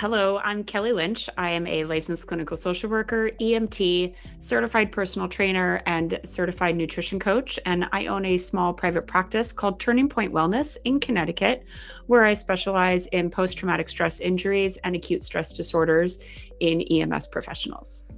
Hello, I'm Kelly Lynch. I am a licensed clinical social worker, EMT, certified personal trainer, and certified nutrition coach. And I own a small private practice called Turning Point Wellness in Connecticut, where I specialize in post traumatic stress injuries and acute stress disorders in EMS professionals.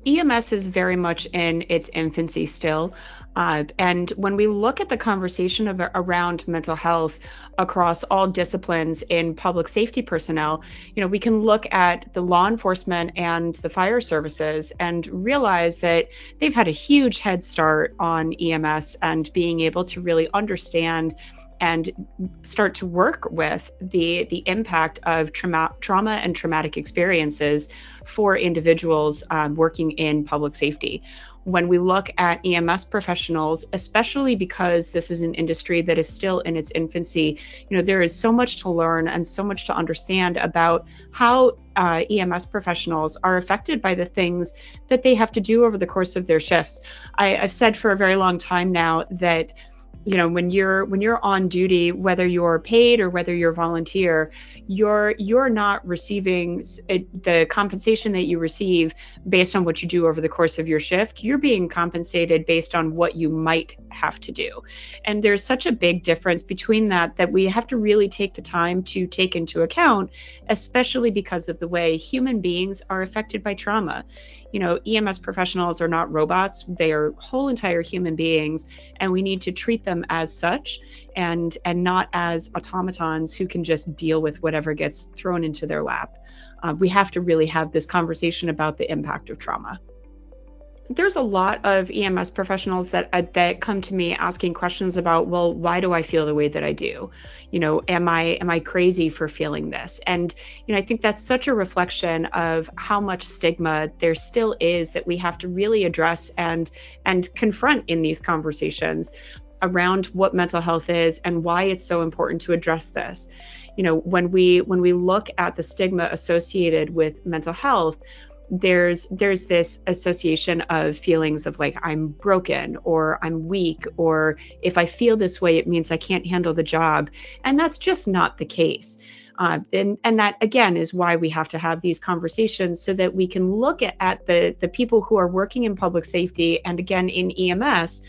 EMS is very much in its infancy still. And when we look at the conversation around mental health across all disciplines in public safety personnel, we can look at the law enforcement and the fire services and realize that they've had a huge head start on EMS and being able to really understand and start to work with the impact of trauma and traumatic experiences for individuals working in public safety. When we look at EMS professionals, especially because this is an industry that is still in its infancy, there is so much to learn and so much to understand about how EMS professionals are affected by the things that they have to do over the course of their shifts. I've said for a very long time now that when you're on duty, whether you're paid or whether you're volunteer, you're not receiving the compensation that you receive based on what you do over the course of your shift. You're being compensated based on what you might have to do. And there's such a big difference between that we have to really take the time to take into account, especially because of the way human beings are affected by trauma. EMS professionals are not robots. They are whole entire human beings, and we need to treat them as such and not as automatons who can just deal with whatever gets thrown into their lap. We have to really have this conversation about the impact of trauma. There's a lot of EMS professionals that come to me asking questions about, well, why do I feel the way that I do? Am I crazy for feeling this? And I think that's such a reflection of how much stigma there still is that we have to really address and confront in these conversations around what mental health is and why it's so important to address this. When we look at the stigma associated with mental health, there's this association of feelings of like, I'm broken or I'm weak, or if I feel this way, it means I can't handle the job. And that's just not the case. And that, again, is why we have to have these conversations so that we can look at the people who are working in public safety and, again, in EMS,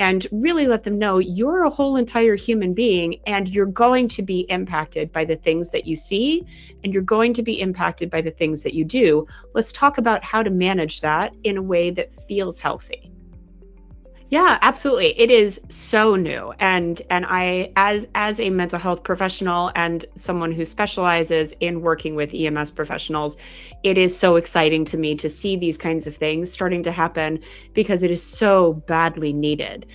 and really let them know you're a whole entire human being and you're going to be impacted by the things that you see and you're going to be impacted by the things that you do. Let's talk about how to manage that in a way that feels healthy. Yeah, absolutely. It is so new. And I, as a mental health professional and someone who specializes in working with EMS professionals, it is so exciting to me to see these kinds of things starting to happen because it is so badly needed.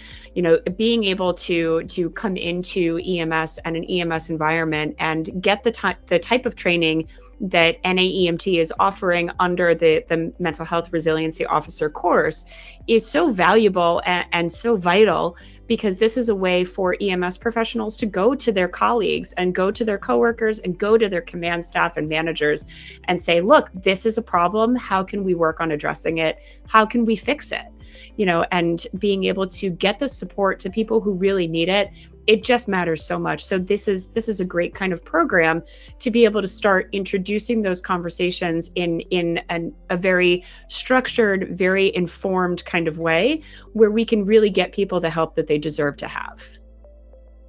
Being able to come into EMS and an EMS environment and get the type of training that NAEMT is offering under the Mental Health Resiliency Officer course is so valuable and so vital, because this is a way for EMS professionals to go to their colleagues and go to their coworkers and go to their command staff and managers and say, look, this is a problem. How can we work on addressing it? How can we fix it? And being able to get the support to people who really need it, it just matters so much. So this is a great kind of program to be able to start introducing those conversations in a very structured, very informed kind of way where we can really get people the help that they deserve to have.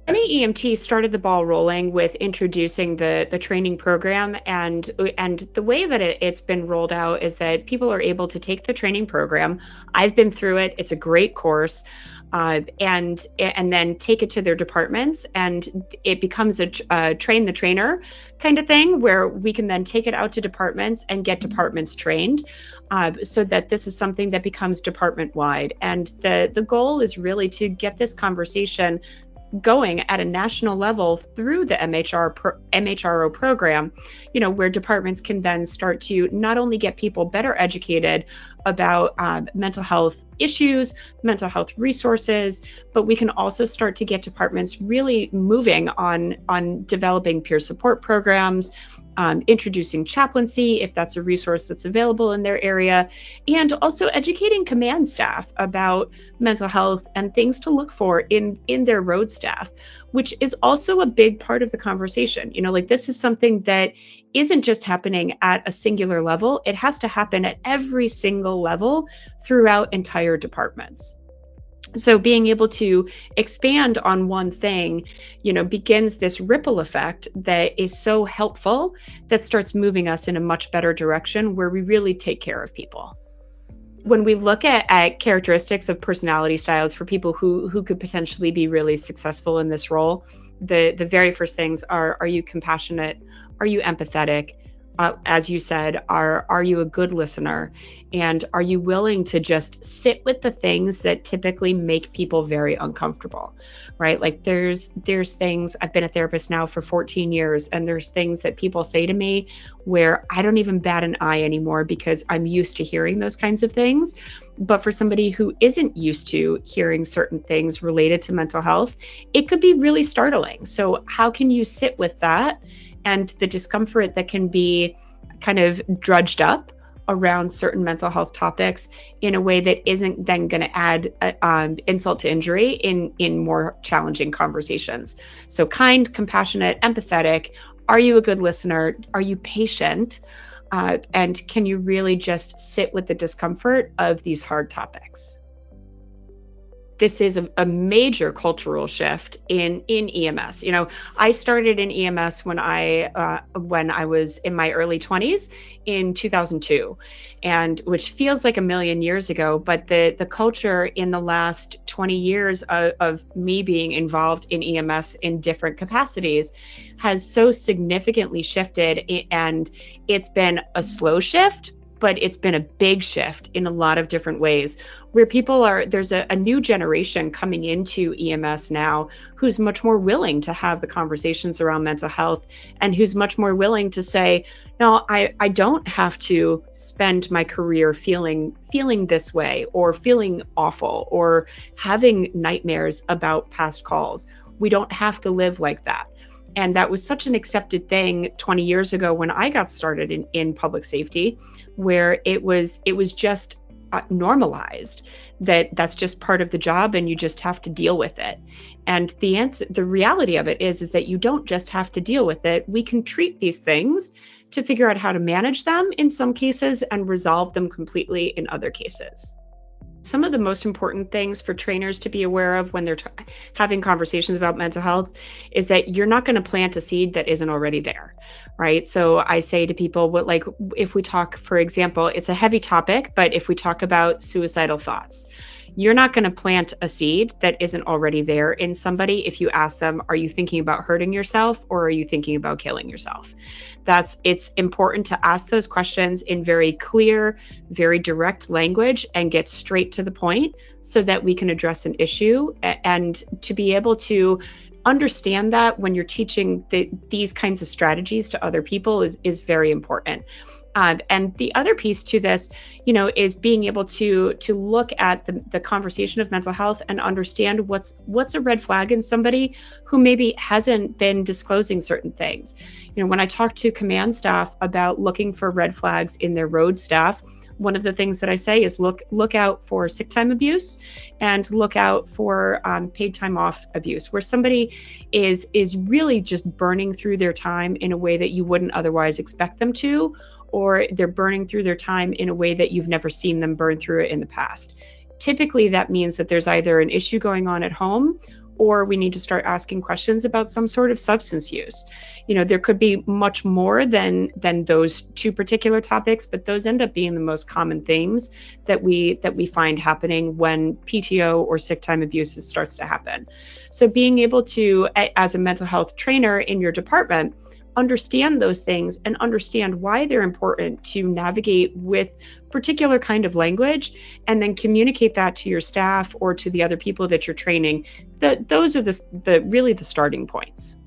NAEMT started the ball rolling with introducing the training program, and the way that it's been rolled out is that people are able to take the training program. I've been through it. It's a great course. And then take it to their departments, and it becomes a train the trainer kind of thing where we can then take it out to departments and get departments trained, so that this is something that becomes department wide. And the goal is really to get this conversation going at a national level through the MHRO program, where departments can then start to not only get people better educated about mental health issues, mental health resources, but we can also start to get departments really moving on developing peer support programs, introducing chaplaincy, if that's a resource that's available in their area, and also educating command staff about mental health and things to look for in their road staff, which is also a big part of the conversation. Like, this is something that isn't just happening at a singular level. It has to happen at every single level throughout entire departments. So being able to expand on one thing, begins this ripple effect that is so helpful, that starts moving us in a much better direction where we really take care of people. When we look at characteristics of personality styles for people who could potentially be really successful in this role, the very first things are you compassionate? Are you empathetic? As you said, are you a good listener? And are you willing to just sit with the things that typically make people very uncomfortable, right? Like there's things, I've been a therapist now for 14 years, and there's things that people say to me where I don't even bat an eye anymore because I'm used to hearing those kinds of things. But for somebody who isn't used to hearing certain things related to mental health, it could be really startling. So how can you sit with that and the discomfort that can be kind of drudged up around certain mental health topics in a way that isn't then going to add insult to injury in more challenging conversations? So kind, compassionate, empathetic. Are you a good listener? Are you patient? And can you really just sit with the discomfort of these hard topics? This is a major cultural shift in EMS. I started in EMS when I was in my early 20s in 2002, and which feels like a million years ago. But the culture in the last 20 years of me being involved in EMS in different capacities has so significantly shifted, and it's been a slow shift, but it's been a big shift in a lot of different ways, where there's a new generation coming into EMS now who's much more willing to have the conversations around mental health, and who's much more willing to say, no, I don't have to spend my career feeling this way, or feeling awful, or having nightmares about past calls. We don't have to live like that. And that was such an accepted thing 20 years ago when I got started in public safety, where it was just normalized that's just part of the job, and you just have to deal with it. And the reality of it is that you don't just have to deal with it. We can treat these things to figure out how to manage them in some cases and resolve them completely in other cases. Some of the most important things for trainers to be aware of when they're having conversations about mental health is that you're not going to plant a seed that isn't already there, right? So I say to people, if we talk, for example, it's a heavy topic, but if we talk about suicidal thoughts, you're not going to plant a seed that isn't already there in somebody if you ask them, are you thinking about hurting yourself, or are you thinking about killing yourself? It's important to ask those questions in very clear, very direct language and get straight to the point so that we can address an issue, and to be able to understand that when you're teaching these kinds of strategies to other people is very important. And the other piece to this, is being able to look at the conversation of mental health and understand what's a red flag in somebody who maybe hasn't been disclosing certain things. When I talk to command staff about looking for red flags in their road staff, one of the things that I say is look out for sick time abuse, and look out for paid time off abuse, where somebody is really just burning through their time in a way that you wouldn't otherwise expect them to, or they're burning through their time in a way that you've never seen them burn through it in the past. Typically, that means that there's either an issue going on at home, or we need to start asking questions about some sort of substance use. There could be much more than those two particular topics, but those end up being the most common things that we find happening when PTO or sick time abuse starts to happen. So being able to, as a mental health trainer in your department, understand those things and understand why they're important to navigate with particular kind of language, and then communicate that to your staff or to the other people that you're training. Those are really the starting points.